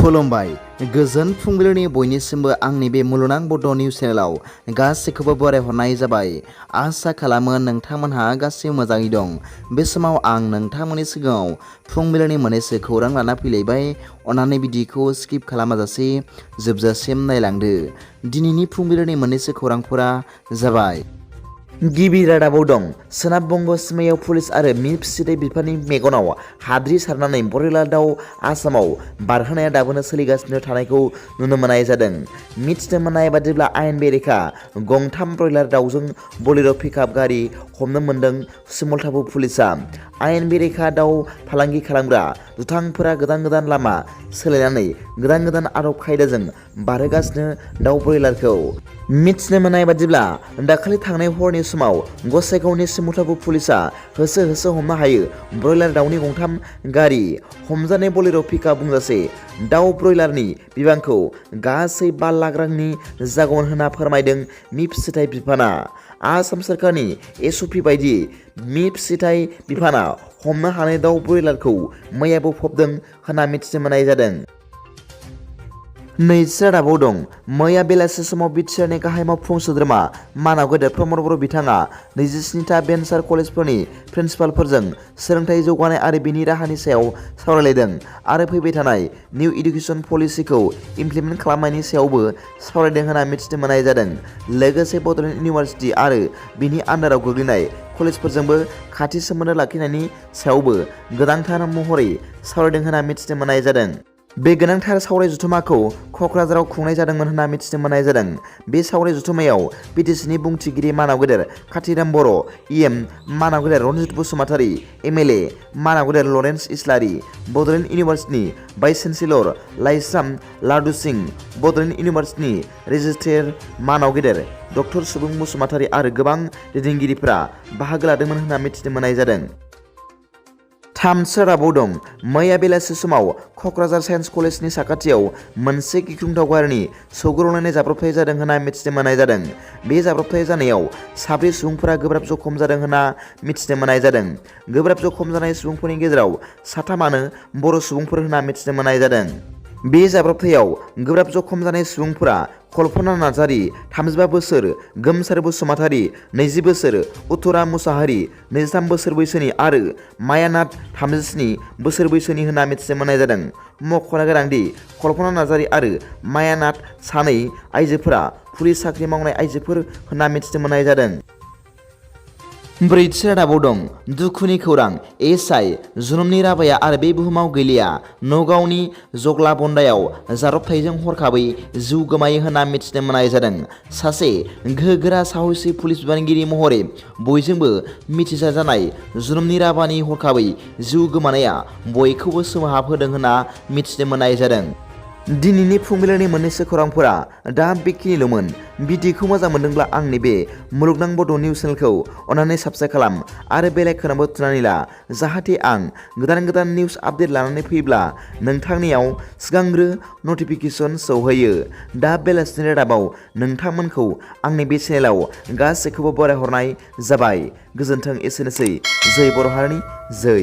खुलुमबाय गोजोन फुंबिलिनि बयनिसिमबो आंनि बे मुलुगनां बड' निउस चेनेलाव गासैखौबो बरायहरनाय जाबाय। आसा खालामो नोंथांमोनहा गासैबो मोजाङै दं। बे समाव आं नोंथांमोननि सिगाङाव फुंबिलिनि मोननैसो खौरां लाना फैलायबाय। अन्नानै भिडिअखौ स्किप खालामाजासे जोबजासिम नायलांदो। दिनैनि फुंबिलिनि मोननैसो खौरांफोरा जाबाय। गिबि रादाबाव दं सोनाब बंग सिमायाव पुलिस आरो मि फिसिनाय बिफाननि मेगनाव हाद्रि सारनानै ब्रयलार दाउ आसामाव बारहोनाया दाबोनो सोलिगासिनो थानायखौ नुनो मोननाय जादों। मिथिनो मोननाय बादिब्ला आयेन बेरेखा गंथाम ब्रयलार दाउजों बलेर' पिकआप गारि हमनो मोनदों सिमलतापुर पुलिसआ। आयेन बेरेखा दाउ फालांगि खालामग्रा दुथांफोरा गोदान लामा सोलायनानै गोदान आदब खायदाजों बारहोगासिनो दाउ ब्रयलारखौ। मिथिनो मोननाय बादिब्ला दाखालि थांनाय हरनि समाव गसाइगावनि सिमलतापुर पुलिसआ होसो हमनो हायो ब्रयलार दाउनि गंथाम गारि। हमजानाय बलेर' पिकआप बुंजासे दाउ ब्रयलारनि बिबांखौ गासै 5 लाख रांनि जागौमोन होनना फोरमायदों मि फिसिथाय बिफाना। आसाम सोरखारनि SOP बायदियै मि फिसिथाय बिफाना हमनो हानाय दाउ ब्रयलारखौ मैयाबो फबदों होनना मिथिनो मोननाय जादों। नैथि रादाबाव दं मैया बेलासि समाव बिटिआरनि गाहाय मावफुं सोद्रोमा मानाव गेदेर प्रमद बर' बिथाङा 27था भेन्सार कलेजफोरनि प्रिन्सिपालफोरजों सोलोंथाइ जौगानाय आरो बेनि राहानि सायाव सावरायलायदों आरो फैबाय थानाय निउ इडुकेसन पलिसिखौ इमप्लिमेन्ट खालामनायनि सायावबो सावरायदों होनना मिथिनो मोननाय जादों। लोगोसे बड'लेण्ड इउनिभार्सिटि आरो बिनि आन्दाराव गोग्लैनाय कलेजफोरजोंबो खाथि सोमोन्दो लाखिनायनि सायावबो गोनांथार महरै सावरायदों होनना मिथिनो मोननाय जादों। बे गोनांथार सावराय जथुमाखौ क'क्राझाराव खुंनाय जादोंमोन होनना मिथिनो मोननाय जादों। बे सावराय जथुमायाव बिटिसिनि बुंथिगिरि मानाव गेदेर काथिराम बर', EM मानाव गेदेर रनजित बसुमतारी, MLA मानाव गेदेर लरेन्स इस्लारि, बड'लेण्ड इउनिभार्सिटिनि भाइस चेन्सेलर लाइस्राम लारदु सिंह, बड'लेण्ड इउनिभार्सिटिनि रेजिस्ट्रार मानाव गेदेर डक्टर सुबुं बसुमतारी आरो गोबां दैदेनगिरिफोरा बाहागो लादोंमोन होनना मिथिनो मोननाय जादों। थामथि रादाबाव दं मैया बेलासि समाव क'क्राझार साइन्स कलेजनि साखाथियाव मोनसे गिख्रंथाव गारिनि सौग्रावलायनाय जाब्रबथाय जादों होनना मिथिनो मोननाय जादों। बे जाब्रबथाय जानायाव 7 सुबुंफोरा गोब्राब जखम जादों होनना मिथिनो मोननाय जादों। गोब्राब जखम जानाय सुबुंफोरनि गेजेराव 3 बर' सुबुंफोर होनना मिथिनो मोननाय जादों। बे जाब्रबथायाव गोब्राब जखम जानाय सुबुंफोरा कल्पना नार्जारी 35 बोसोर, गोमसार बसुमतारी 20 बोसोर, उत्तरा मुसाहारि 23 बोसोर बैसोनि आरो मायानाथ 37 बोसोर बैसोनि होनना मिथिनो मोननाय जादों। मख'नो गोनांदि कल्पना नार्जारी आरो मायानाथ सानै आइजोफोरा पुलिस साख्रि मावनाय आइजोफोर होनना मिथिनो मोननाय जादों। ब्रैथि रादाबाव दं दुखुनि खौरां SI जुनुमनि राबाया आरो बे बुहुमाव गैलिया। नगावनि जग्लाबन्दायाव जाब्रबथायजों हरखाबै जिउ गोमायो होनना मिथिनो मोननाय जादों। सासे गोहोगोरा साहसि पुलिस बिबानगिरि महरै बयजोंबो मिथिजानाय जुनुमनि राबानि हरखाबै जिउ गोमानाया बयखौबो सोमोहाबहोदों होनना मिथिनो मोननाय जादों। दिनैनि फुंबिलिनि मोननैसो खौरांफोरा दा बेखिनिल'मोन। भिडिअखौ मोजां मोनदोंब्ला आंनि बे मुलुगनां बड' निउस चेनेलखौ अन्नानै साबस्क्राइब खालाम आरो बेल आइकनआवबो थुनानै ला, जाहाथे आं गोदान निउस आपडेट लानानै फैब्ला नोंथांनियाव सिगांग्रो नटिफिकेसन सौहैयो। दा बेलासिनि रादाबाव नोंथांमोनखौ आंनि बे चेनेलाव गासैखौबो बरायहरनाय जाबाय। गोजोन्थों, एसेनोसै। जै बर' हारिनि जै।